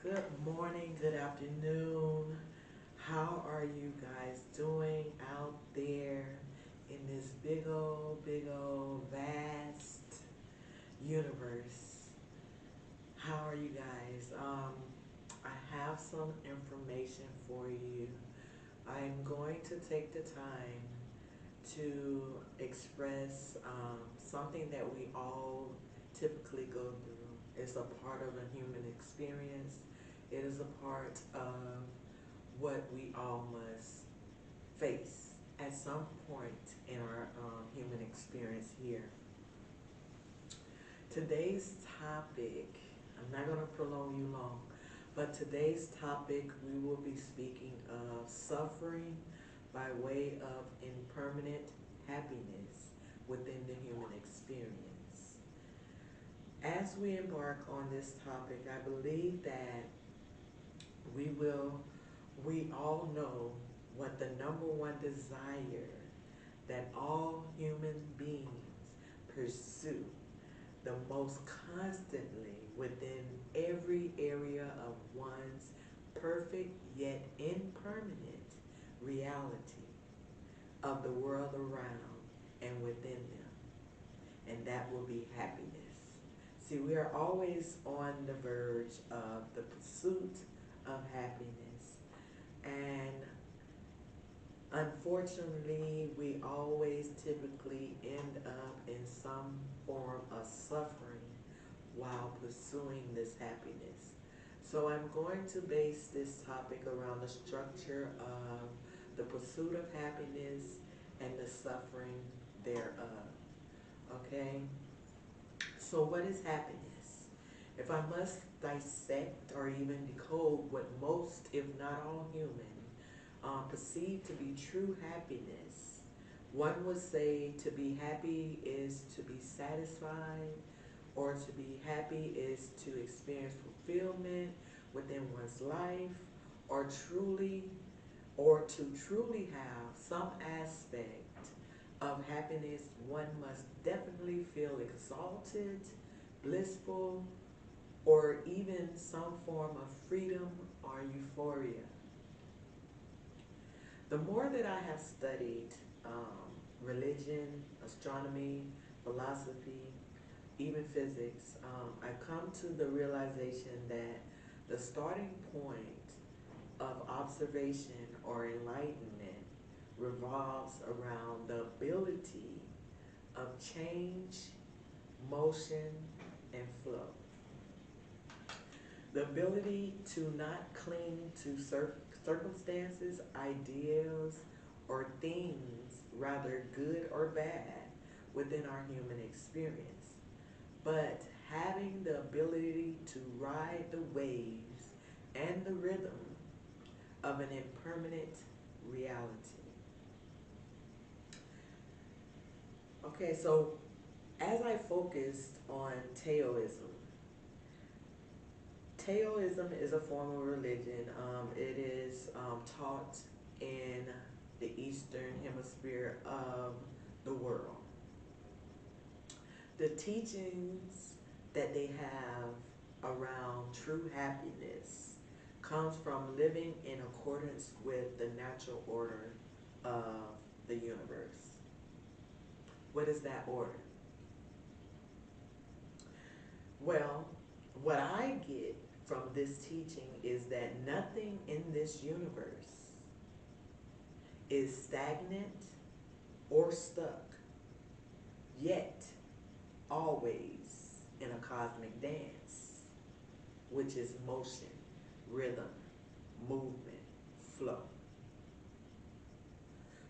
Good morning, good afternoon. How are you guys doing out there in this big old, vast universe? How are you guys? I have some information for you. I'm going to take the time to express something that we all typically go through. It's a part of a human experience. It is a part of what we all must face at some point in our human experience here. Today's topic, I'm not going to prolong you long, but today's topic we will be speaking of suffering by way of impermanent happiness within the human experience. As we embark on this topic, I believe that we will, we all know what the number one desire that all human beings pursue the most constantly within every area of one's perfect yet impermanent reality of the world around and within them, and that will be happiness. See, we are always on the verge of the pursuit of happiness, and unfortunately, we always typically end up in some form of suffering while pursuing this happiness. So I'm going to base this topic around the structure of the pursuit of happiness and the suffering thereof. Okay? So what is happiness? If I must dissect or even decode what most, if not all human, perceive to be true happiness, one would say to be happy is to be satisfied, or to be happy is to experience fulfillment within one's life, or truly, or to truly have some aspect of happiness. One must definitely feel exalted, blissful, or even some form of freedom or euphoria. The more that I have studied religion, astronomy, philosophy, even physics, I come to the realization that the starting point of observation or enlightenment revolves around the ability of change, motion, and flow. The ability to not cling to circumstances, ideas, or things, rather good or bad, within our human experience, but having the ability to ride the waves and the rhythm of an impermanent reality. Okay, so as I focused on Taoism, Taoism is a form of religion. It is taught in the Eastern Hemisphere of the world. The teachings that they have around true happiness comes from living in accordance with the natural order of the universe. What is that order? Well, what I get from this teaching is that nothing in this universe is stagnant or stuck, yet always in a cosmic dance, which is motion, rhythm, movement, flow.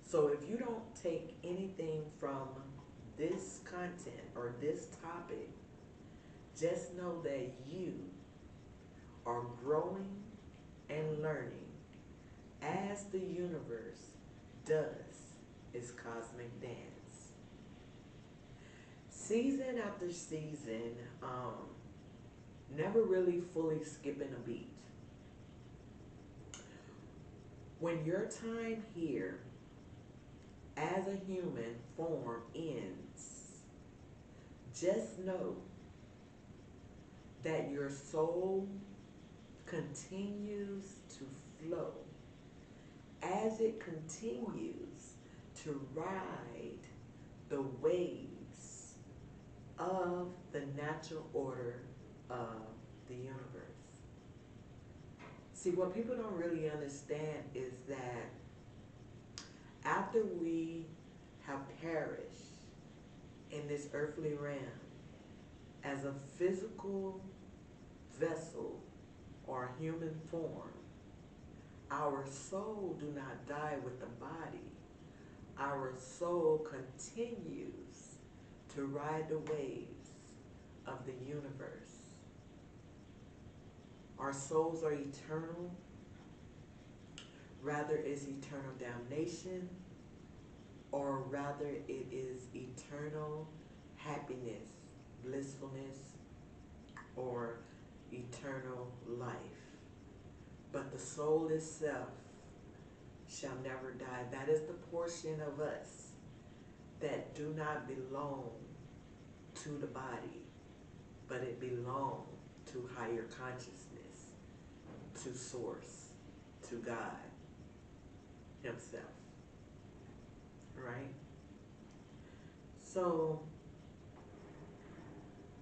So if you don't take anything from this content or this topic, just know that you are growing and learning as the universe does its cosmic dance. Season after season, never really fully skipping a beat. When your time here as a human form ends, just know that your soul continues to flow, as it continues to ride the waves of the natural order of the universe. See, what people don't really understand is that after we have perished in this earthly realm as a physical vessel or human form, our soul do not die with the body. Our soul continues to ride the waves of the universe. Our souls are eternal. Rather is eternal damnation, or rather it is eternal happiness, blissfulness, or eternal life. But the soul itself shall never die. That is the portion of us that do not belong to the body, but it belongs to higher consciousness, to Source, to God Himself, right? So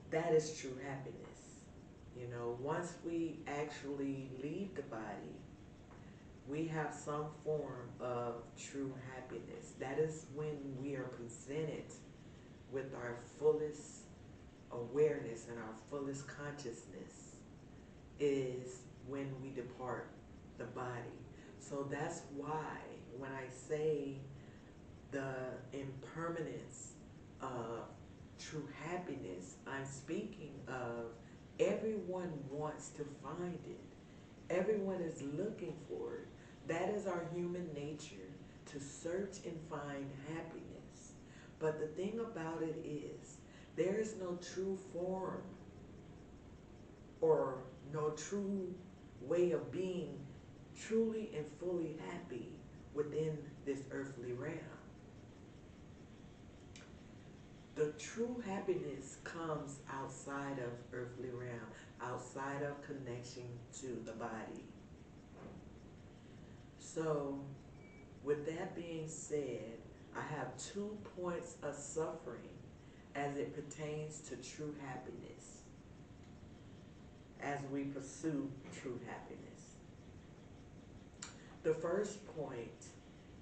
that is true happiness. You know, once we actually leave the body, we have some form of true happiness. That is when we are presented with our fullest awareness and our fullest consciousness, is when we depart the body. So that's why when I say the impermanence of true happiness, I'm speaking of everyone wants to find it. Everyone is looking for it. That is our human nature, to search and find happiness. But the thing about it is, there is no true form or no true way of being truly and fully happy within this earthly realm. The true happiness comes outside of earthly realm, outside of connection to the body. So, with that being said, I have 2 points of suffering as it pertains to true happiness, as we pursue true happiness. The first point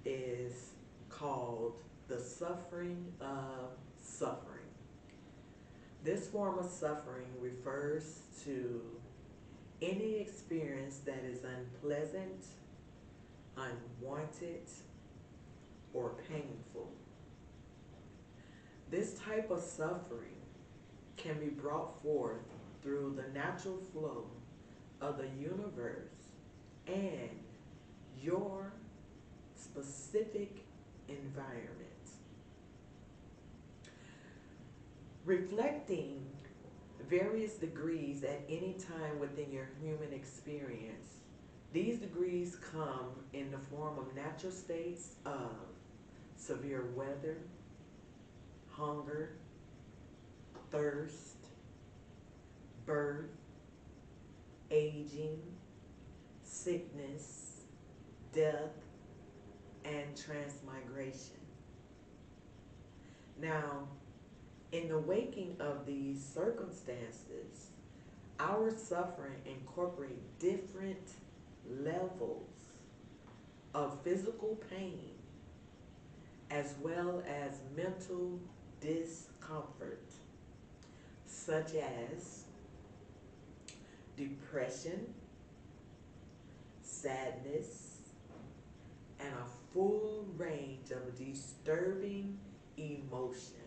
is called the suffering of suffering. This form of suffering refers to any experience that is unpleasant, unwanted, or painful. This type of suffering can be brought forth through the natural flow of the universe and your specific environment. Reflecting various degrees at any time within your human experience, these degrees come in the form of natural states of severe weather, hunger, thirst, birth, aging, sickness, death, and transmigration. Now, in the waking of these circumstances, our suffering incorporates different levels of physical pain as well as mental discomfort, such as depression, sadness, and a full range of disturbing emotions.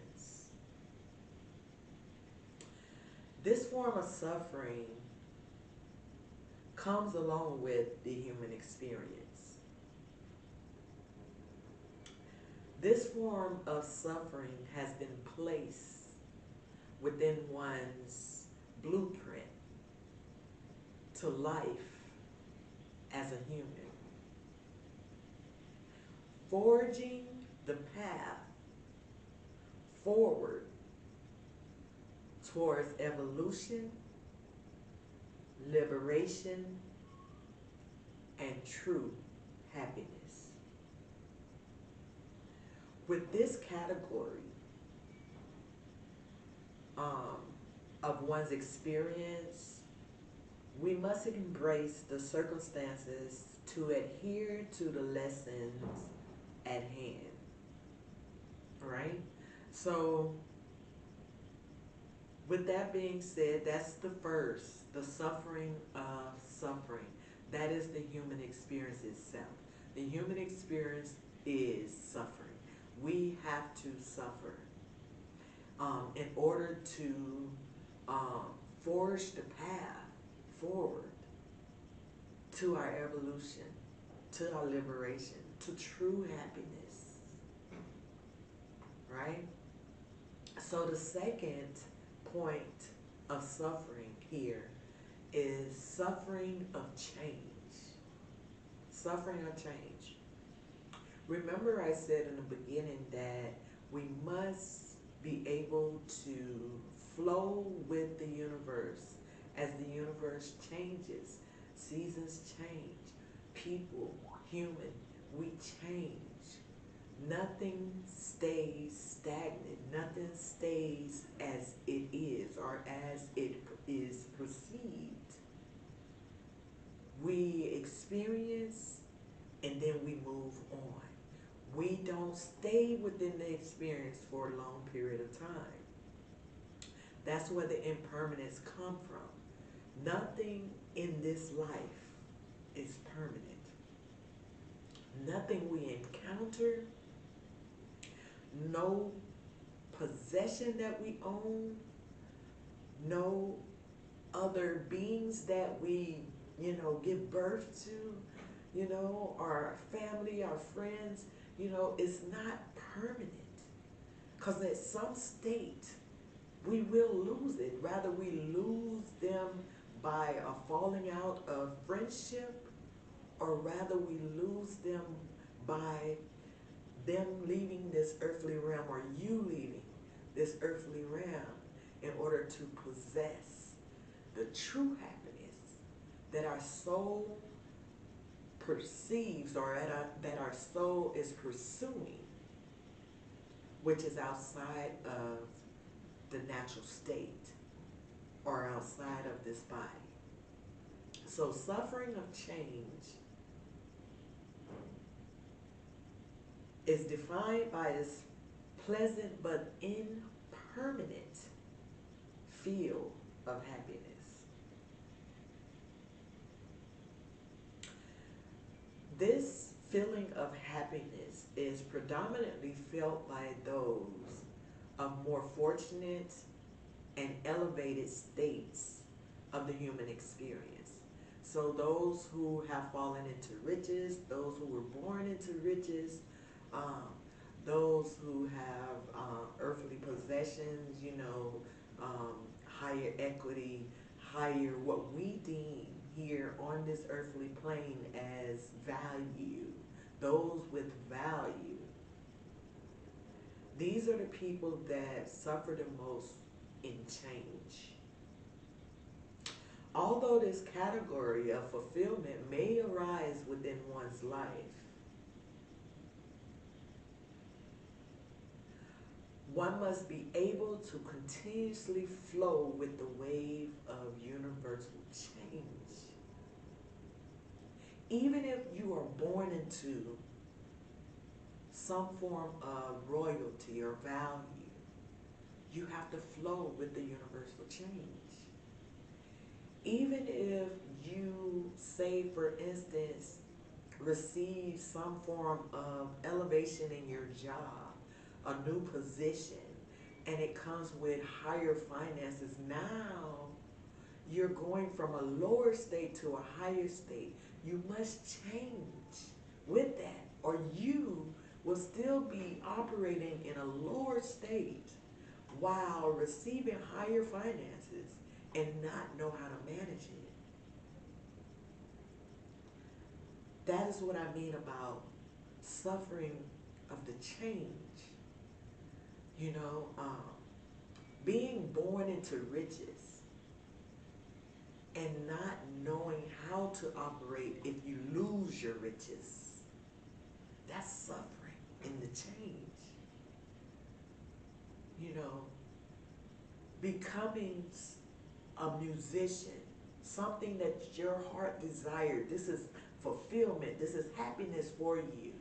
This form of suffering comes along with the human experience. This form of suffering has been placed within one's blueprint to life as a human, forging the path forward towards evolution, liberation, and true happiness. With this category um, of one's experience, we must embrace the circumstances to adhere to the lessons at hand, right? So, with that being said, that's the first, the suffering of suffering. That is the human experience itself. The human experience is suffering. We have to suffer in order to um, forge the path forward to our evolution, to our liberation, to true happiness, right? So the second point of suffering here is suffering of change. Suffering of change. Remember I said in the beginning that we must be able to flow with the universe as the universe changes. Seasons change. People, human, we change. Nothing stays stagnant. Nothing stays as it is or as it is perceived. We experience and then we move on. We don't stay within the experience for a long period of time. That's where the impermanence come from. Nothing in this life is permanent. Nothing we encounter, no possession that we own, no other beings that we, give birth to, our family, our friends, it's not permanent. Because at some state, we will lose it. Rather, we lose them by a falling out of friendship, or rather, we lose them by them leaving this earthly realm, or you leaving this earthly realm in order to possess the true happiness that our soul perceives, or that our soul is pursuing, which is outside of the natural state or outside of this body. So suffering of change is defined by this pleasant but impermanent feel of happiness. This feeling of happiness is predominantly felt by those of more fortunate and elevated states of the human experience. So those who have fallen into riches, those who were born into riches, those who have earthly possessions, higher equity, higher what we deem here on this earthly plane as value, those with value. These are the people that suffer the most in change. Although this category of fulfillment may arise within one's life, one must be able to continuously flow with the wave of universal change. Even if you are born into some form of royalty or value, you have to flow with the universal change. Even if you, say for instance, receive some form of elevation in your job, a new position, and it comes with higher finances, now you're going from a lower state to a higher state. You must change with that, or you will still be operating in a lower state while receiving higher finances and not know how to manage it. That is what I mean about suffering of the change. Being born into riches and not knowing how to operate if you lose your riches. That's suffering in the change. You know, becoming a musician, something that your heart desired. This is fulfillment. This is happiness for you.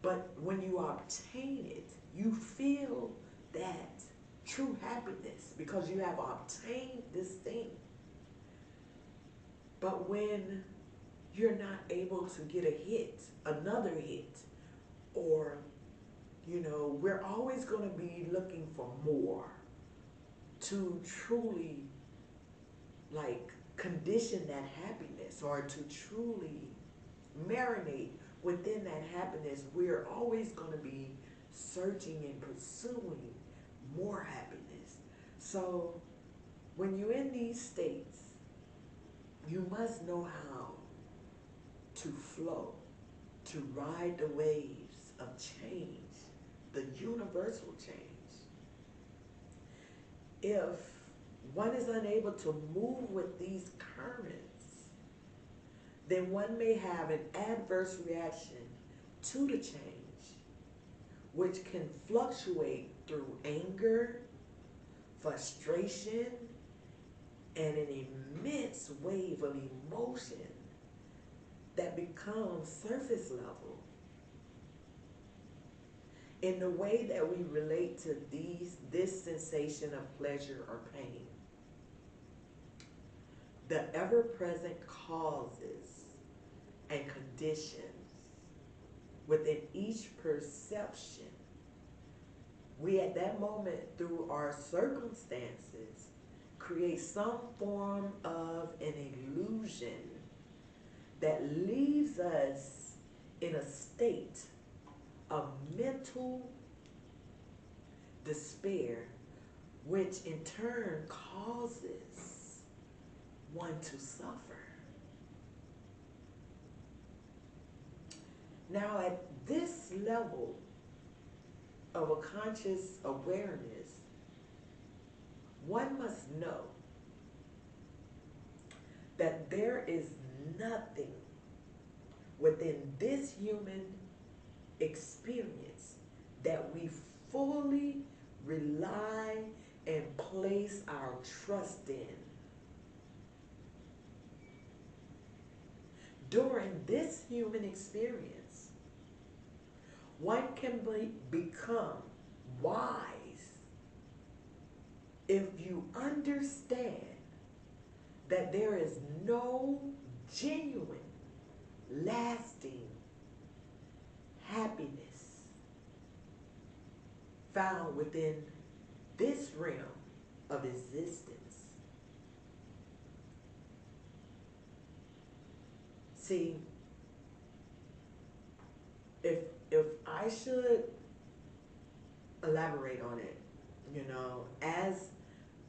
But when you obtain it, you feel that true happiness because you have obtained this thing. But when you're not able to get a hit, another hit, or, you know, we're always going to be looking for more to truly, like, condition that happiness or to truly marinate within that happiness. We're always going to be searching and pursuing more happiness. So when you're in these states, you must know how to flow, to ride the waves of change, the universal change. If one is unable to move with these currents, then one may have an adverse reaction to the change, which can fluctuate through anger, frustration, and an immense wave of emotion that becomes surface level. In the way that we relate to this sensation of pleasure or pain, the ever-present causes and conditions within each perception, we at that moment, through our circumstances, create some form of an illusion that leaves us in a state of mental despair, which in turn causes one to suffer. Now, at this level of a conscious awareness, one must know that there is nothing within this human experience that we fully rely and place our trust in. During this human experience, one can become wise if you understand that there is no genuine, lasting happiness found within this realm of existence. See, if I should elaborate on it, you know, as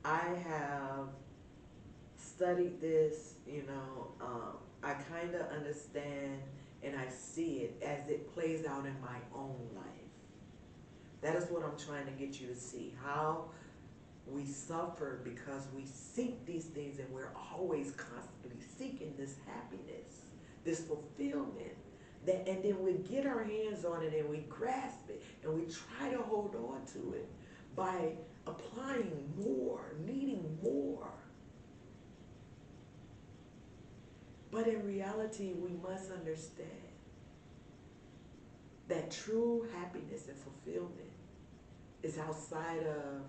I have studied this, you know, I kind of understand and I see it as it plays out in my own life. That is what I'm trying to get you to see, how we suffer because we seek these things and we're always constantly seeking this happiness, this fulfillment. And then we get our hands on it and we grasp it and we try to hold on to it by applying more, needing more. But in reality, we must understand that true happiness and fulfillment is outside of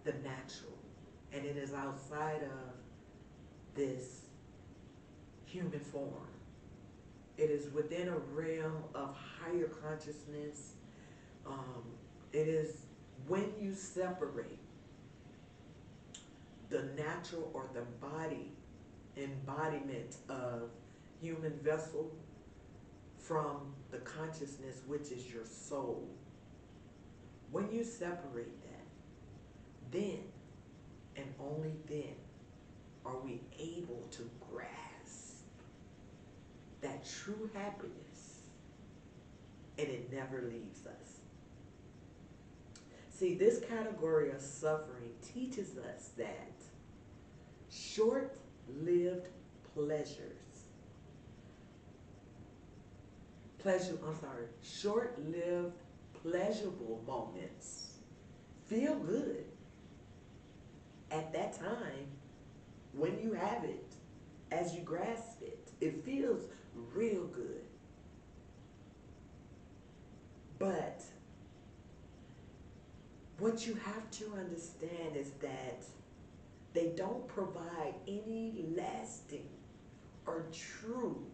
the natural, and it is outside of this human form. It is within a realm of higher consciousness. It is when you separate the natural or the body embodiment of human vessel from the consciousness, which is your soul. When you separate that, then and only then are we able to grasp that true happiness, and it never leaves us. See, this category of suffering teaches us that short-lived pleasures. Short-lived pleasurable moments feel good at that time when you have it, as you grasp it. It feels real good. But what you have to understand is that they don't provide any lasting or true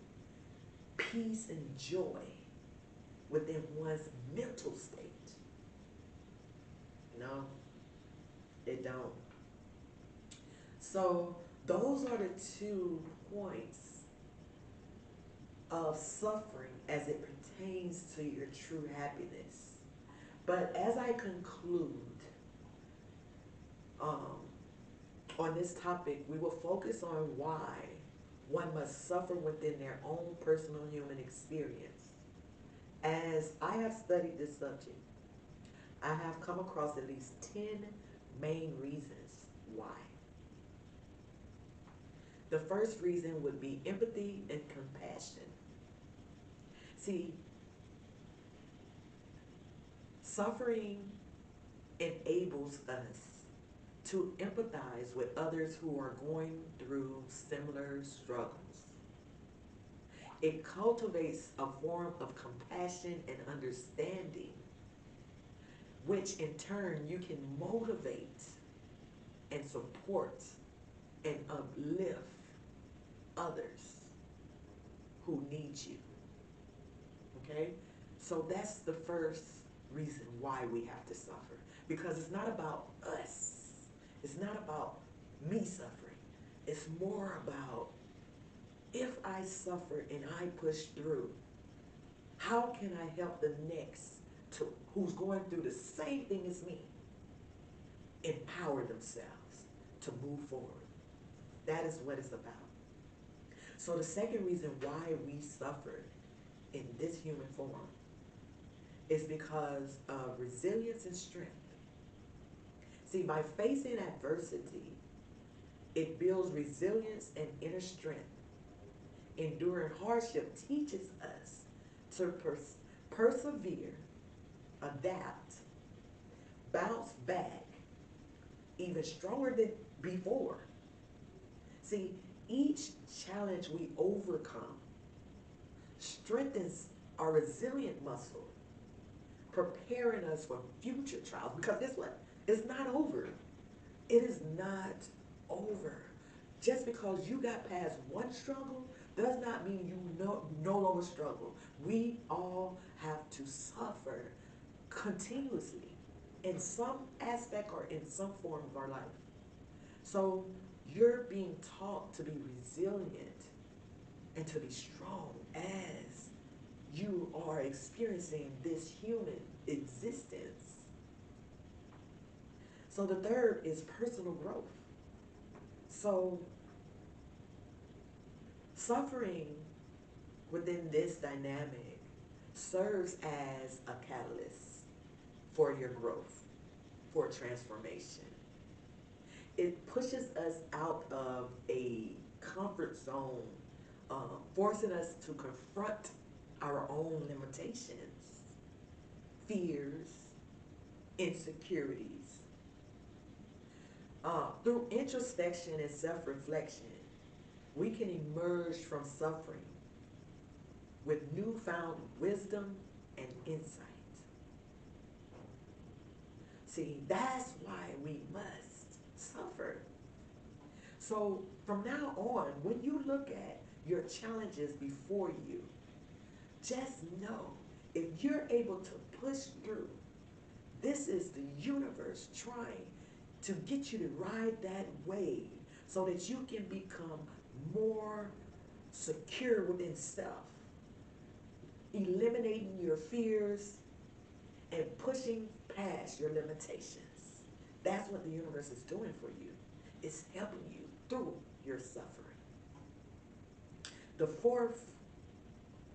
peace and joy within one's mental state. No, they don't. So those are the 2 points of suffering as it pertains to your true happiness. But as I conclude on this topic, we will focus on why one must suffer within their own personal human experience. As I have studied this subject, I have come across at least 10 main reasons why. The first reason would be empathy and compassion. See, suffering enables us to empathize with others who are going through similar struggles. It cultivates a form of compassion and understanding, which in turn you can motivate and support and uplift others who need you. Okay? So that's the first reason why we have to suffer. Because it's not about us. It's not about me suffering. It's more about, if I suffer and I push through, how can I help the next who's going through the same thing as me empower themselves to move forward? That is what it's about. So the second reason why we suffer in this human form is because of resilience and strength. See, by facing adversity, it builds resilience and inner strength. Enduring hardship teaches us to persevere, adapt, bounce back, even stronger than before. See, each challenge we overcome strengthens our resilient muscle, preparing us for future trials. Because guess what? It's not over. It is not over. Just because you got past one struggle does not mean you no longer struggle. We all have to suffer continuously in some aspect or in some form of our life. So you're being taught to be resilient and to be strong as you are experiencing this human existence. So the third is personal growth. So suffering within this dynamic serves as a catalyst for your growth, for transformation. It pushes us out of a comfort zone, forcing us to confront our own limitations, fears, insecurities. Through introspection and self-reflection, we can emerge from suffering with newfound wisdom and insight. See, that's why we must suffer. So from now on, when you look at your challenges before you, just know, if you're able to push through, this is the universe trying to get you to ride that wave so that you can become more secure within self, eliminating your fears and pushing past your limitations. That's what the universe is doing for you. It's helping you through your suffering. The fourth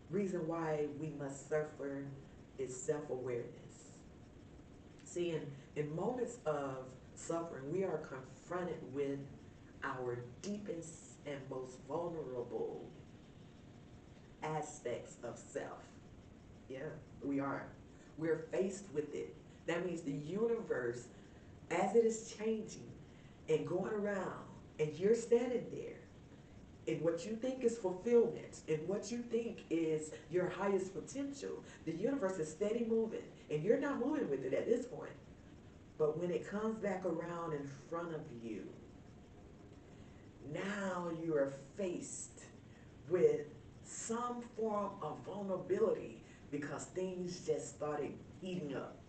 reason why we must suffer is self-awareness. See, in moments of suffering, we are confronted with our deepest and most vulnerable aspects of self. Yeah, we are. We're faced with it. That means the universe, as it is changing and going around, and you're standing there, and what you think is fulfillment, and what you think is your highest potential, the universe is steady moving, and you're not moving with it at this point. But when it comes back around in front of you, now you are faced with some form of vulnerability because things just started heating up.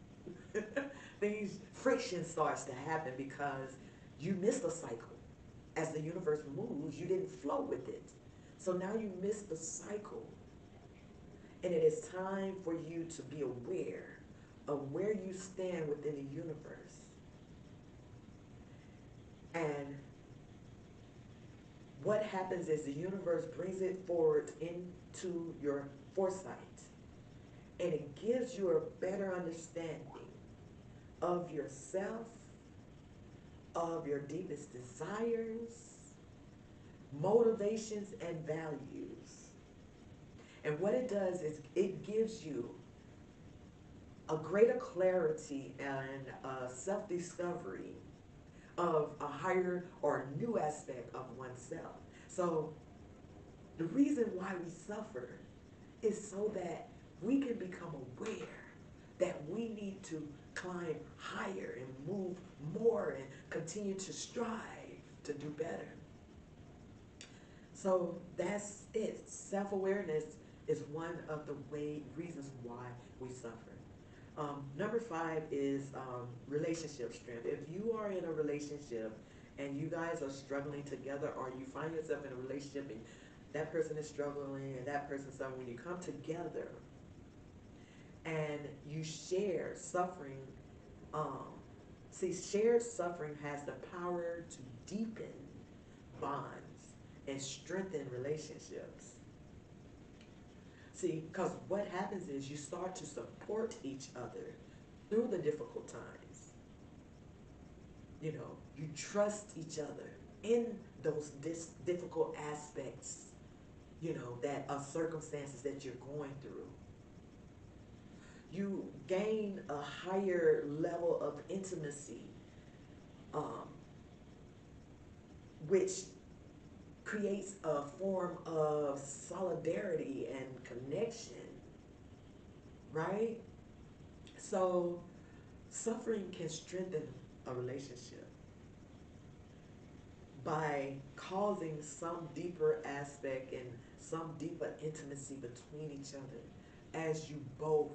Things, friction starts to happen because you missed a cycle. As the universe moves, you didn't flow with it. So now you missed the cycle. And it is time for you to be aware of where you stand within the universe. And what happens is the universe brings it forward into your foresight. And it gives you a better understanding of yourself, of your deepest desires, motivations, and values. And what it does is it gives you a greater clarity and a self-discovery of a higher or new aspect of oneself. So the reason why we suffer is so that we can become aware that we need to climb higher and move more and continue to strive to do better. So that's it. Self-awareness is one of the reasons why we suffer. Number 5 is relationship strength. If you are in a relationship and you guys are struggling together, or you find yourself in a relationship and that person is struggling and that person's struggling, when you come together and you share suffering, shared suffering has the power to deepen bonds and strengthen relationships. See, because what happens is you start to support each other through the difficult times. You know, you trust each other in those difficult aspects, you know, that of circumstances that you're going through. You gain a higher level of intimacy, which creates a form of solidarity and connection, right? So suffering can strengthen a relationship by causing some deeper aspect and some deeper intimacy between each other as you both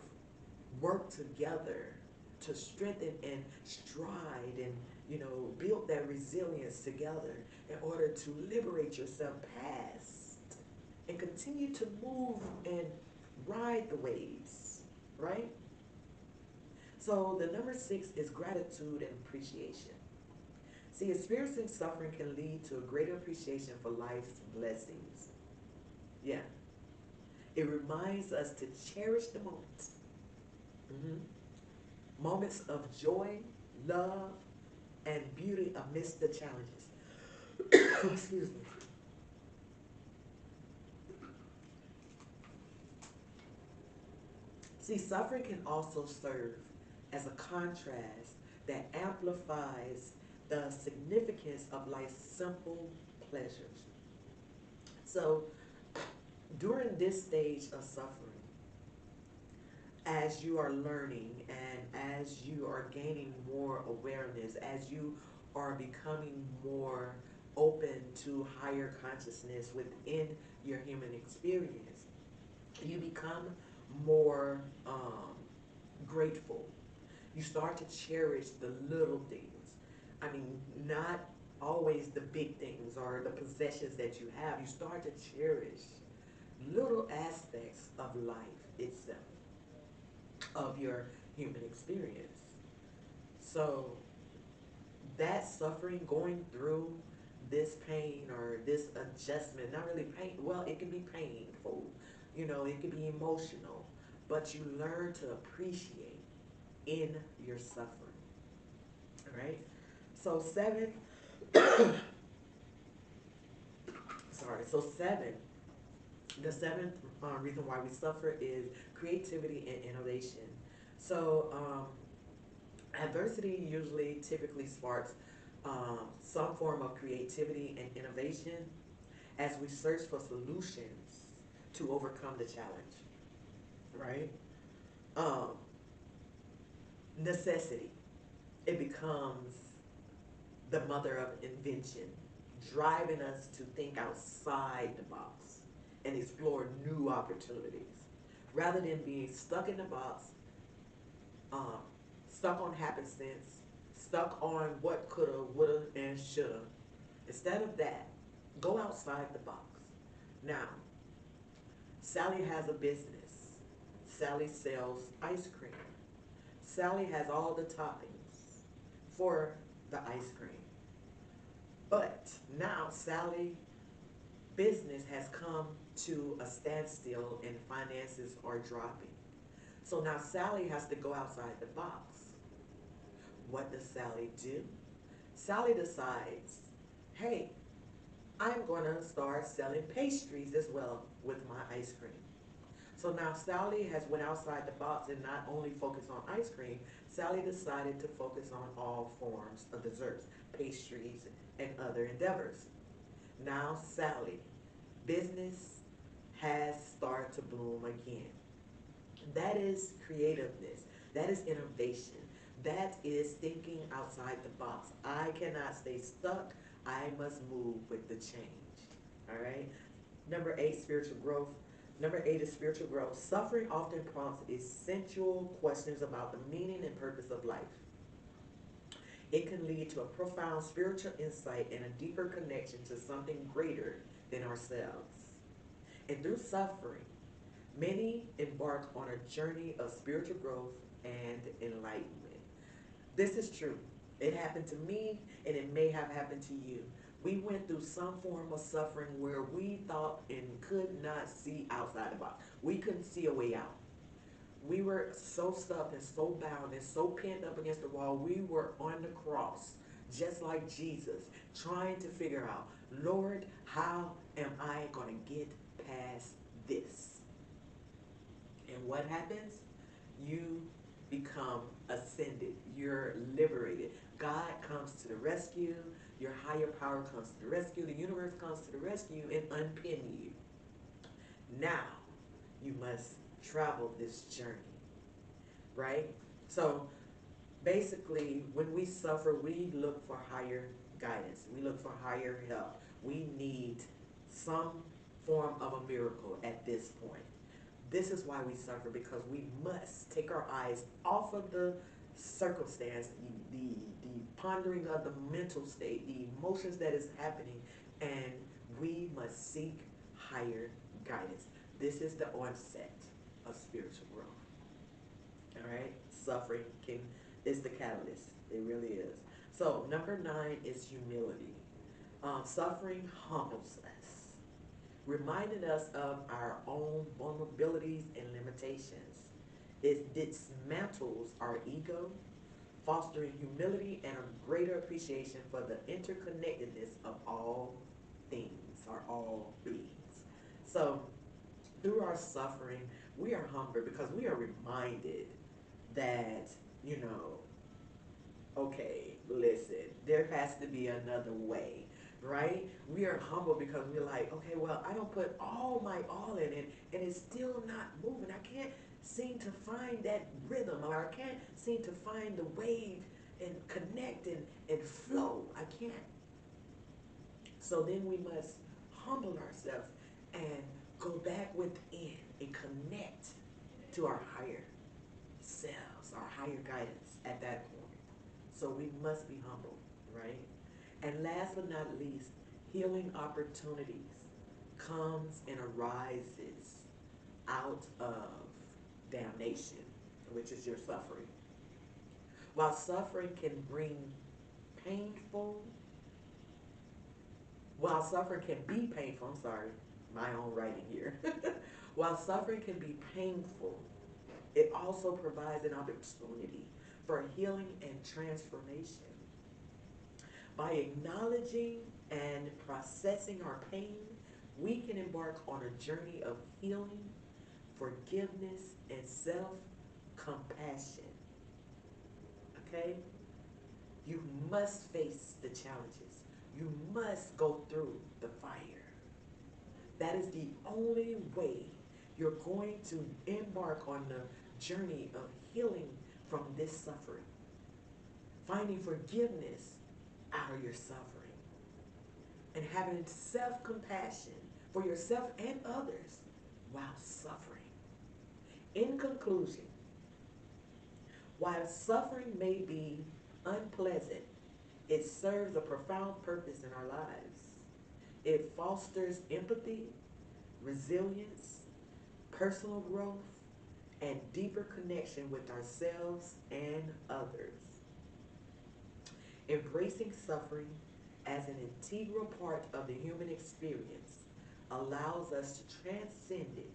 work together to strengthen and stride and, you know, build that resilience together in order to liberate yourself past and continue to move and ride the waves, right? So the number 6 is gratitude and appreciation. See, experiencing suffering can lead to a greater appreciation for life's blessings. Yeah. It reminds us to cherish the moments. Moments of joy, love, and beauty amidst the challenges. Excuse me. See, suffering can also serve as a contrast that amplifies the significance of life's simple pleasures. So, during this stage of suffering, as you are learning and as you are gaining more awareness, as you are becoming more open to higher consciousness within your human experience, you become more grateful. You start to cherish the little things. I mean, not always the big things or the possessions that you have. You start to cherish little aspects of life itself, of your human experience. So that suffering, going through this pain or this adjustment, not really pain, well, it can be painful, you know, it can be emotional, but you learn to appreciate in your suffering. All right? So 7, sorry. So seven, the seventh reason why we suffer is creativity and innovation. So adversity usually typically sparks some form of creativity and innovation as we search for solutions to overcome the challenge, right? Um, necessity. It becomes the mother of invention, driving us to think outside the box and explore new opportunities. Rather than being stuck in the box, um, stuck on happenstance, stuck on what coulda, woulda, and shoulda. Instead of that, go outside the box. Now, Sally has a business. Sally sells ice cream. Sally has all the toppings for the ice cream. But now Sally business has come to a standstill and finances are dropping. So now Sally has to go outside the box. What does Sally do? Sally decides, hey, I'm going to start selling pastries as well with my ice cream. So now Sally has went outside the box and not only focused on ice cream, Sally decided to focus on all forms of desserts, pastries, and other endeavors. Now Sally, business has started to bloom again. That is creativeness. That is innovation. That is thinking outside the box. I cannot stay stuck. I must move with the change. All right. Number eight, spiritual growth. Number eight is spiritual growth. Suffering often prompts essential questions about the meaning and purpose of life. It can lead to a profound spiritual insight and a deeper connection to something greater than ourselves. And through suffering, many embark on a journey of spiritual growth and enlightenment. This is true. It happened to me and it may have happened to you. We went through some form of suffering where we thought and could not see outside the box. We couldn't see a way out. We were so stuck and so bound and so pinned up against the wall. We were on the cross, just like Jesus, trying to figure out, Lord, how am I going to get past this? And what happens? You become ascended. You're liberated. God comes to the rescue. Your higher power comes to the rescue. The universe comes to the rescue and unpin you. Now, you must travel this journey, right? So, basically, when we suffer, we look for higher guidance. We look for higher help. We need some form of a miracle at this point. This is why we suffer, because we must take our eyes off of the circumstance, the pondering of the mental state, the emotions that is happening, and we must seek higher guidance. This is the onset of spiritual growth. All right, suffering can is the catalyst. It really is. So number nine is humility. Suffering humbles us, reminding us of our own vulnerabilities and limitations. It dismantles our ego, fostering humility and a greater appreciation for the interconnectedness of all things or all beings. So, through our suffering, we are humbled because we are reminded that, you know, okay, listen, there has to be another way, right? We are humble because we're like, okay, well, I don't put all my all in it and it's still not moving. I can't seem to find that rhythm, or I can't seem to find the wave and connect and flow. I can't. So then we must humble ourselves and go back within and connect to our higher selves, our higher guidance at that point. So we must be humble, right? And last but not least, healing opportunities comes and arises out of damnation, which is your suffering. While suffering can bring painful, while suffering can be painful, I'm sorry, my own writing here. While suffering can be painful, it also provides an opportunity for healing and transformation. By acknowledging and processing our pain, we can embark on a journey of healing, forgiveness, and self-compassion. Okay? You must face the challenges. You must go through the fire. That is the only way you're going to embark on the journey of healing from this suffering, finding forgiveness out of your suffering, and having self-compassion for yourself and others while suffering. In conclusion, while suffering may be unpleasant, it serves a profound purpose in our lives. It fosters empathy, resilience, personal growth, and deeper connection with ourselves and others. Embracing suffering as an integral part of the human experience allows us to transcend it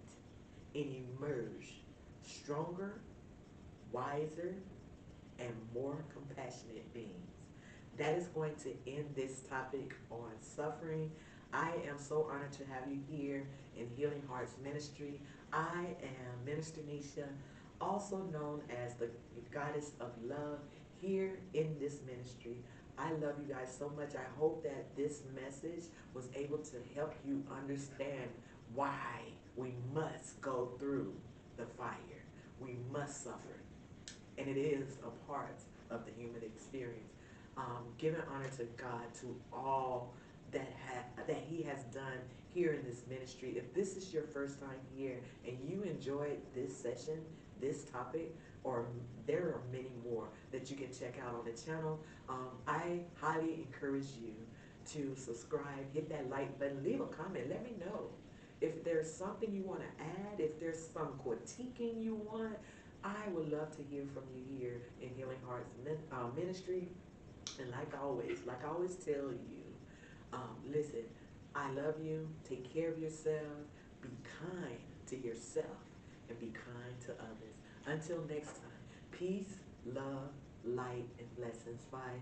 and emerge stronger, wiser, and more compassionate beings. That is going to end this topic on suffering. I am so honored to have you here in Healing Hearts Ministry. I am Minister Nisha, also known as the Goddess of Love here in this ministry. I love you guys so much. I hope that this message was able to help you understand why we must go through the fire. We must suffer, and it is a part of the human experience. Giving honor to God, to all that He has done here in this ministry. If this is your first time here and you enjoyed this session, this topic, or there are many more that you can check out on the channel, I highly encourage you to subscribe, hit that like button, leave a comment, let me know. If there's something you want to add, if there's some critiquing you want, I would love to hear from you here in Healing Hearts Ministry. And like I always tell you, listen, I love you. Take care of yourself. Be kind to yourself and be kind to others. Until next time, peace, love, light, and blessings. Bye.